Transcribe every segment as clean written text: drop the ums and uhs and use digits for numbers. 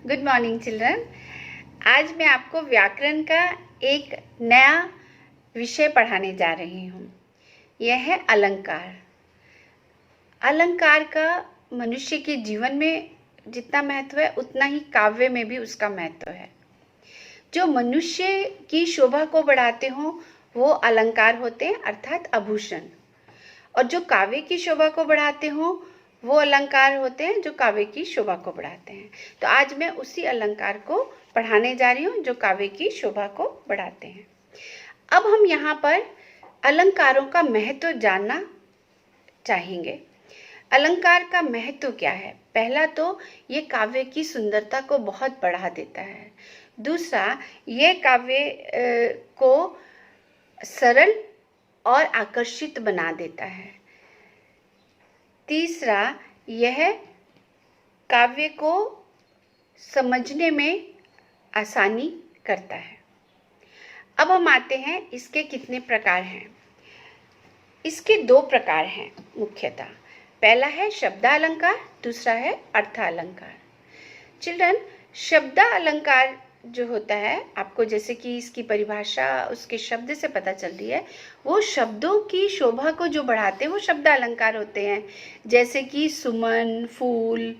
Good morning children. आज मैं आपको व्याकरण का एक नया विषय पढ़ाने जा रही हूँ। यह है अलंकार। अलंकार का मनुष्य के जीवन में जितना महत्व है उतना ही काव्य में भी उसका महत्व है। जो मनुष्य की शोभा को बढ़ाते हों वो अलंकार होते हैं अर्थात आभूषण, और जो काव्य की शोभा को बढ़ाते हों वो अलंकार होते हैं जो काव्य की शोभा को बढ़ाते हैं। तो आज मैं उसी अलंकार को पढ़ाने जा रही हूँ जो काव्य की शोभा को बढ़ाते हैं। अब हम यहाँ पर अलंकारों का महत्व जानना चाहेंगे। अलंकार का महत्व क्या है? पहला तो ये काव्य की सुंदरता को बहुत बढ़ा देता है। दूसरा, ये काव्य को सरल और आकर्षित बना देता है। तीसरा, यह काव्य को समझने में आसानी करता है। अब हम आते हैं इसके कितने प्रकार हैं। इसके दो प्रकार हैं मुख्यतः। पहला है शब्दालंकार, दूसरा है अर्थालंकार। चिल्ड्रन, शब्दालंकार जो होता है, आपको जैसे कि इसकी परिभाषा उसके शब्द से पता चल रही है, वो शब्दों की शोभा को जो बढ़ाते हैं वो शब्दालंकार होते हैं। जैसे कि सुमन, फूल,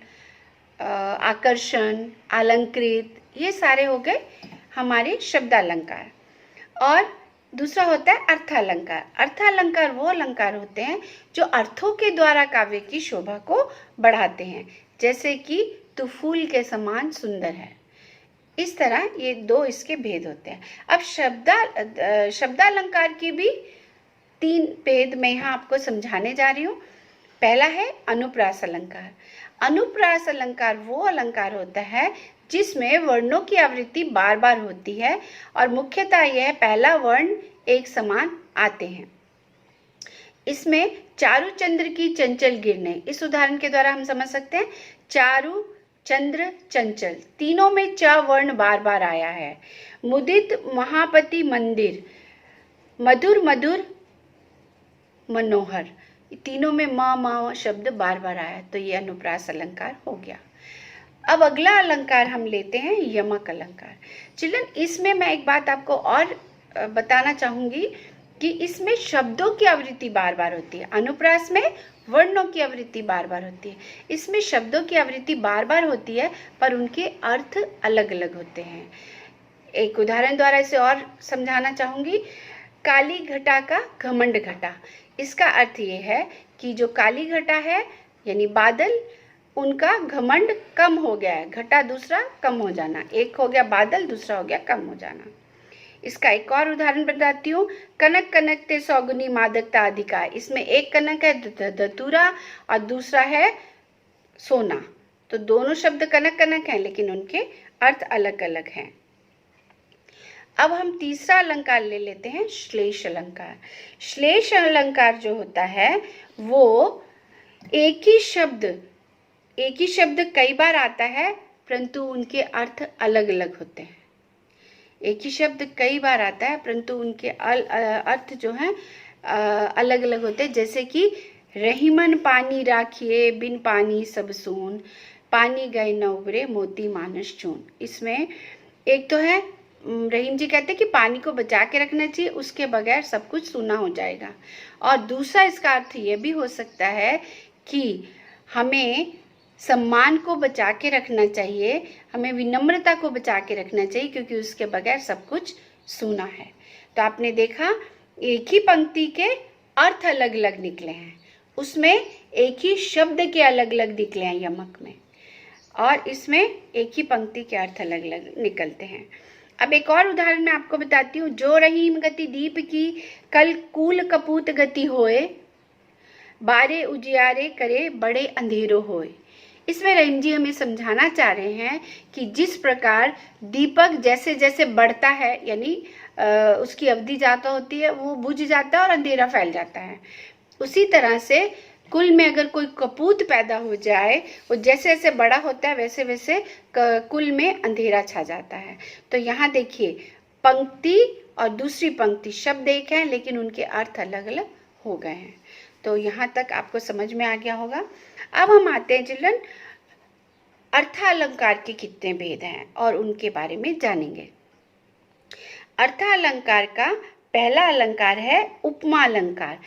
आकर्षण, अलंकृत, ये सारे हो गए हमारे शब्दालंकार। और दूसरा होता है अर्थालंकार। अर्थालंकार वो अलंकार होते हैं जो अर्थों के द्वारा काव्य की शोभा को बढ़ाते हैं। जैसे कि तू फूल के समान सुंदर है। इस तरह ये दो इसके भेद होते हैं। अब शब्दालंकार की भी तीन भेद मैं यहाँ आपको समझाने जा रही हूँ। पहला है अनुप्रास अलंकार। अनुप्रास अलंकार वो अलंकार होता है जिसमें वर्णों की आवृत्ति बार बार होती है और मुख्यतः यह पहला वर्ण एक समान आते हैं। इसमें चारु चंद्र की चंचल गिरने, इस उदाहरण के द्वारा हम समझ सकते हैं। चारु, चंद्र, चंचल, तीनों में च वर्ण बार बार आया है। मुदित, महापति, मंदिर, मधुर, मधुर, मनोहर, तीनों में म शब्द बार बार आया, तो ये अनुप्रास अलंकार हो गया। अब अगला अलंकार हम लेते हैं यमक अलंकार। चिल्ड्रन, इसमें मैं एक बात आपको और बताना चाहूंगी कि इसमें शब्दों की आवृत्ति बार बार होती है। अनुप्रास में वर्णों की आवृत्ति बार बार होती है। इसमें शब्दों की आवृत्ति बार बार होती है पर उनके अर्थ अलग अलग होते हैं। एक उदाहरण द्वारा इसे और समझाना चाहूंगी। काली घटा का घमंड घटा, इसका अर्थ ये है कि जो काली घटा है यानी बादल, उनका घमंड कम हो गया है। घटा दूसरा कम हो जाना, एक हो गया बादल, दूसरा हो गया कम हो जाना। इसका एक और उदाहरण बताती हूँ। कनक कनक ते सौगुनी मादकता अधिका, इसमें एक कनक है धतूरा और दूसरा है सोना, तो दोनों शब्द कनक कनक हैं लेकिन उनके अर्थ अलग अलग हैं। अब हम तीसरा अलंकार ले लेते हैं श्लेष अलंकार। श्लेष अलंकार जो होता है वो एक ही शब्द कई बार आता है परंतु उनके अर्थ अलग अलग होते हैं। एक ही शब्द कई बार आता है परंतु उनके अर्थ जो हैं अलग अलग होते हैं। जैसे कि रहीमन पानी राखिए, बिन पानी सब सून, पानी गए न उबरे, मोती मानस चून। इसमें एक तो है, रहीम जी कहते हैं कि पानी को बचा के रखना चाहिए, उसके बगैर सब कुछ सूना हो जाएगा। और दूसरा इसका अर्थ ये भी हो सकता है कि हमें सम्मान को बचा के रखना चाहिए, हमें विनम्रता को बचा के रखना चाहिए क्योंकि उसके बगैर सब कुछ सूना है। तो आपने देखा एक ही पंक्ति के अर्थ अलग अलग निकले हैं, उसमें एक ही शब्द के अलग अलग निकले हैं यमक में, और इसमें एक ही पंक्ति के अर्थ अलग अलग निकलते हैं। अब एक और उदाहरण मैं आपको बताती हूँ। जो रहीम गति दीप की, कल कूल कपूत गति होए, बारे उजियारे करे बड़े अंधेरो होए। इसमें रहीम जी हमें समझाना चाह रहे हैं कि जिस प्रकार दीपक जैसे जैसे बढ़ता है यानी उसकी अवधि ज़्यादा होती है, वो बुझ जाता है और अंधेरा फैल जाता है, उसी तरह से कुल में अगर कोई कपूत पैदा हो जाए, वो जैसे जैसे बड़ा होता है वैसे वैसे कुल में अंधेरा छा जाता है। तो यहाँ देखिए, पंक्ति और दूसरी पंक्ति शब्द एक हैं लेकिन उनके अर्थ अलग अलग हो गए हैं। तो यहाँ तक आपको समझ में आ गया होगा। अब हम आते हैं चिल्ड्रन अर्थालंकार के कितने भेद हैं और उनके बारे में जानेंगे। अर्थालंकार का पहला अलंकार है उपमा अलंकार।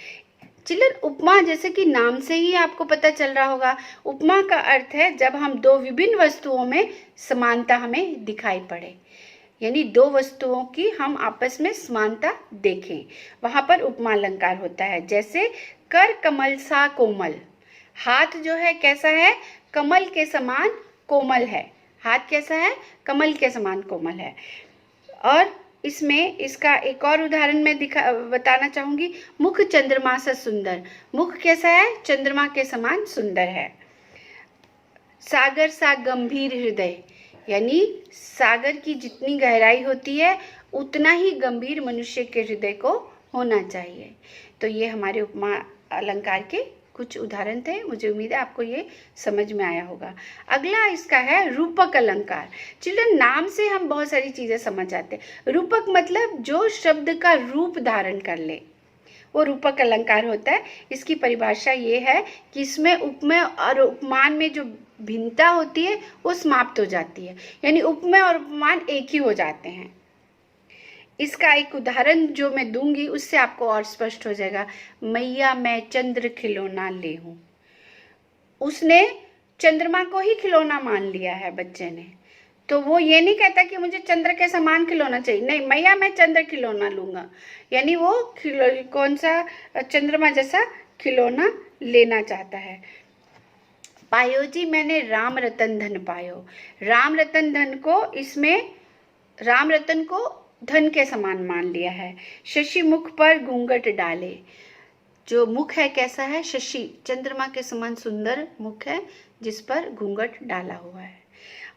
चिल्ड्रन, उपमा जैसे कि नाम से ही आपको पता चल रहा होगा, उपमा का अर्थ है जब हम दो विभिन्न वस्तुओं में समानता हमें दिखाई पड़े, यानी दो वस्तुओं की हम आपस में समानता देखें, वहां पर उपमा अलंकार होता है। जैसे कर कमल सा कोमल, हाथ जो है कैसा है, कमल के समान कोमल है। हाथ कैसा है, कमल के समान कोमल है। और इसमें इसका एक और उदाहरण मैं बताना चाहूंगी, मुख चंद्रमा सा सुंदर, मुख कैसा है, चंद्रमा के समान सुंदर है। सागर सा गंभीर हृदय, यानी सागर की जितनी गहराई होती है उतना ही गंभीर मनुष्य के हृदय को होना चाहिए। तो ये हमारे उपमा अलंकार के कुछ उदाहरण थे। मुझे उम्मीद है आपको ये समझ में आया होगा। अगला इसका है रूपक अलंकार। चिल्ड्रन, नाम से हम बहुत सारी चीजें समझ जाते हैं। रूपक मतलब जो शब्द का रूप धारण कर ले, वो रूपक अलंकार होता है। इसकी परिभाषा ये है कि इसमें उपमेय और उपमान में जो भिन्नता होती है वो समाप्त हो जाती है, यानी उपमेय और उपमान एक ही हो जाते हैं। इसका एक उदाहरण जो मैं दूंगी उससे आपको और स्पष्ट हो जाएगा। मैया मैं चंद्र खिलौना ले हूं, उसने चंद्रमा को ही खिलौना मान लिया है बच्चे ने, तो वो ये नहीं कहता कि मुझे चंद्र के समान खिलौना चाहिए, नहीं, मैया मैं चंद्र खिलौना लूंगा, यानी वो कौन सा चंद्रमा जैसा खिलौना लेना चाहता है। पायो जी मैंने राम रतन धन पायो, राम रतन धन को इसमें राम रतन को धन के समान मान लिया है। शशि मुख पर घूंघट डाले, जो मुख है कैसा है, शशि चंद्रमा के समान सुंदर मुख है जिस पर घूंघट डाला हुआ है।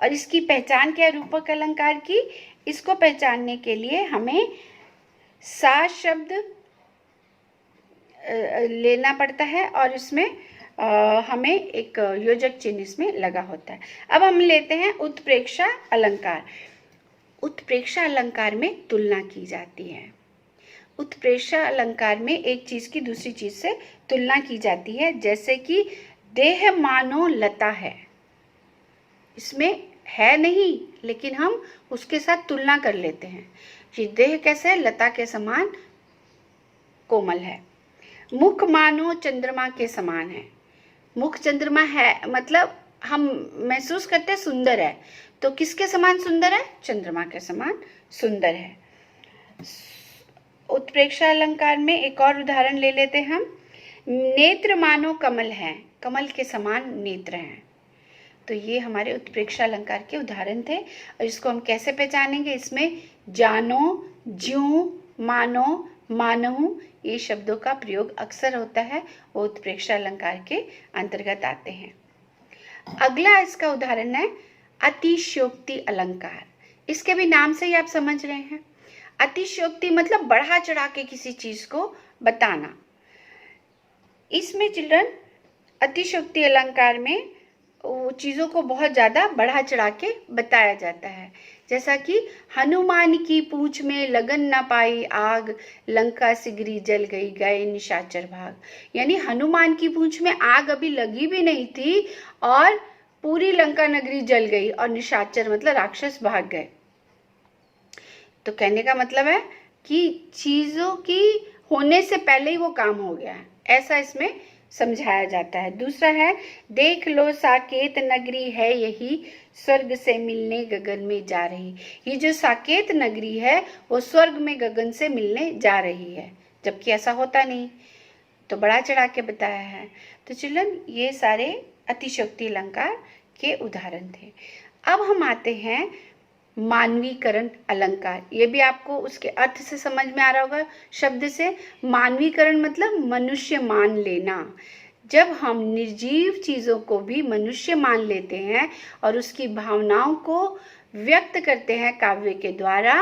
और इसकी पहचान क्या है रूपक अलंकार की, इसको पहचानने के लिए हमें सा शब्द लेना पड़ता है और इसमें हमें एक योजक चिन्ह इसमें लगा होता है। अब हम लेते हैं उत्प्रेक्षा अलंकार। उत्प्रेक्षा अलंकार में तुलना की जाती है। उत्प्रेक्षा अलंकार में एक चीज की दूसरी चीज से तुलना की जाती है, जैसे कि देह मानो लता है, इसमें है नहीं लेकिन हम उसके साथ तुलना कर लेते हैं कि देह कैसे है, लता के समान कोमल है। मुख मानो चंद्रमा के समान है, मुख चंद्रमा है मतलब हम महसूस करते हैं सुंदर है, तो किसके समान सुंदर है, चंद्रमा के समान सुंदर है। उत्प्रेक्षा अलंकार में एक और उदाहरण ले लेते हैं हम। नेत्र मानो कमल है, कमल के समान नेत्र हैं। तो ये हमारे उत्प्रेक्षा अलंकार के उदाहरण थे। और इसको हम कैसे पहचानेंगे, इसमें जानो, ज्यों, मानो, मानहु ये शब्दों का प्रयोग अक्सर होता है, वो उत्प्रेक्षा अलंकार के अंतर्गत आते हैं। अगला इसका उदाहरण है अतिशयोक्ति अलंकार। इसके भी नाम से ही आप समझ रहे हैं, अतिशयोक्ति मतलब बढ़ा चढ़ा के किसी चीज को बताना। इसमें चिल्ड्रन अतिशयोक्ति अलंकार में चीजों को बहुत ज्यादा बढ़ा चढ़ा के बताया जाता है, जैसा कि हनुमान की पूंछ में लगन न पाई आग, लंका सिगरी जल गई गए निशाचर भाग। यानी हनुमान की पूंछ में आग अभी लगी भी नहीं थी और पूरी लंका नगरी जल गई और निशाचर मतलब राक्षस भाग गए। तो कहने का मतलब है कि चीजों की होने से पहले ही वो काम हो गया है, ऐसा इसमें समझाया जाता है। दूसरा है देख लो साकेत नगरी है यही, स्वर्ग से मिलने गगन में जा रही। ये जो साकेत नगरी है वो स्वर्ग में गगन से मिलने जा रही है, जबकि ऐसा होता नहीं, तो बड़ा चढ़ा के बताया है। तो चिल्ड्रन ये सारे अतिशयोक्ति अलंकार के उदाहरण थे। अब हम आते हैं मानवीकरण अलंकार। ये भी आपको उसके अर्थ से समझ में आ रहा होगा शब्द से। मानवीकरण मतलब मनुष्य मान लेना। जब हम निर्जीव चीजों को भी मनुष्य मान लेते हैं और उसकी भावनाओं को व्यक्त करते हैं काव्य के द्वारा,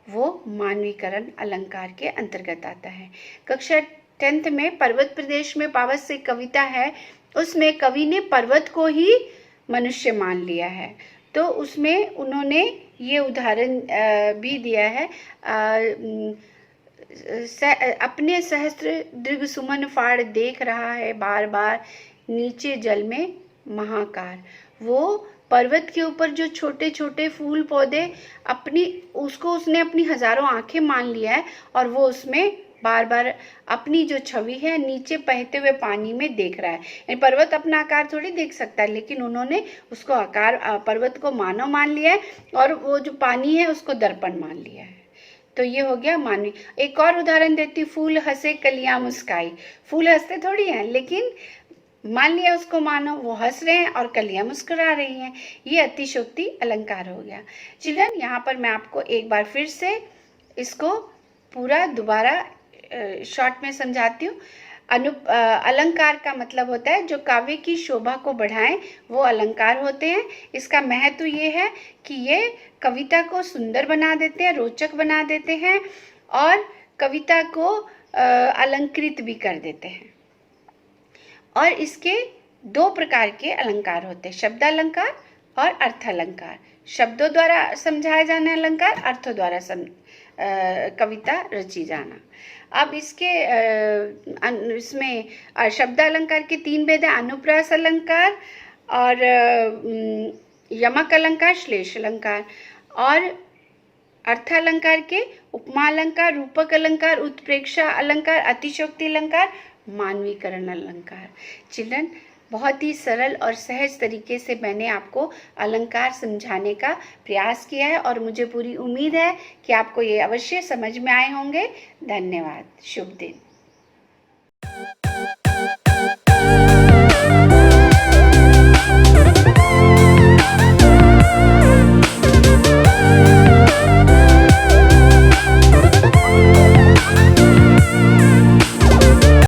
वो मानवीकरण अलंकार के अंतर्गत आता है। कक्षा 10th में पर्वत प्रदेश में पावस से कविता है, उसमें कवि ने पर्वत को ही मनुष्य मान लिया है। तो उसमें उन्होंने ये उदाहरण भी दिया है, अपने सहस्त्र दीर्घ सुमन फाड़ देख रहा है बार बार नीचे जल में महाकार। वो पर्वत के ऊपर जो छोटे छोटे फूल पौधे उसने अपनी हजारों आंखें मान लिया है और वो उसमें बार बार अपनी जो छवि है नीचे बहते हुए पानी में देख रहा है। यानी पर्वत अपना आकार थोड़ी देख सकता है, लेकिन उन्होंने उसको आकार पर्वत को मानव मान लिया है और वो जो पानी है उसको दर्पण मान लिया है। तो ये हो गया मानवी। एक और उदाहरण देती हूँ, फूल हंसे कलियां मुस्काई। फूल हंसते थोड़ी हैं, लेकिन मान लिया उसको मानो, वो हंस रहे हैं और कलियां मुस्कुरा रही हैं। ये अतिशयोक्ति अलंकार हो गया। चिल्ड्रन, यहाँ पर मैं आपको एक बार फिर से इसको पूरा दोबारा शॉर्ट में समझाती हूँ। अलंकार का मतलब होता है जो काव्य की शोभा को बढ़ाएं, वो अलंकार होते हैं। इसका महत्व ये है कि ये कविता को सुंदर बना देते हैं, रोचक बना देते हैं और कविता को अलंकृत भी कर देते हैं। और इसके दो प्रकार के अलंकार होते हैं, शब्दालंकार और अर्थालंकार। शब्दों द्वारा समझाया जाना अलंकार, अर्थों द्वारा कविता रची जाना। अब इसमें शब्दालंकार के 3 भेद हैं, अनुप्रास अलंकार और यमक अलंकार, श्लेष अलंकार। और अर्थालंकार के उपमा अलंकार, रूपक अलंकार, उत्प्रेक्षा अलंकार, अतिशयोक्ति अलंकार, मानवीकरण अलंकार। चिल्ड्रन, बहुत ही सरल और सहज तरीके से मैंने आपको अलंकार समझाने का प्रयास किया है और मुझे पूरी उम्मीद है कि आपको ये अवश्य समझ में आए होंगे। धन्यवाद। शुभ दिन।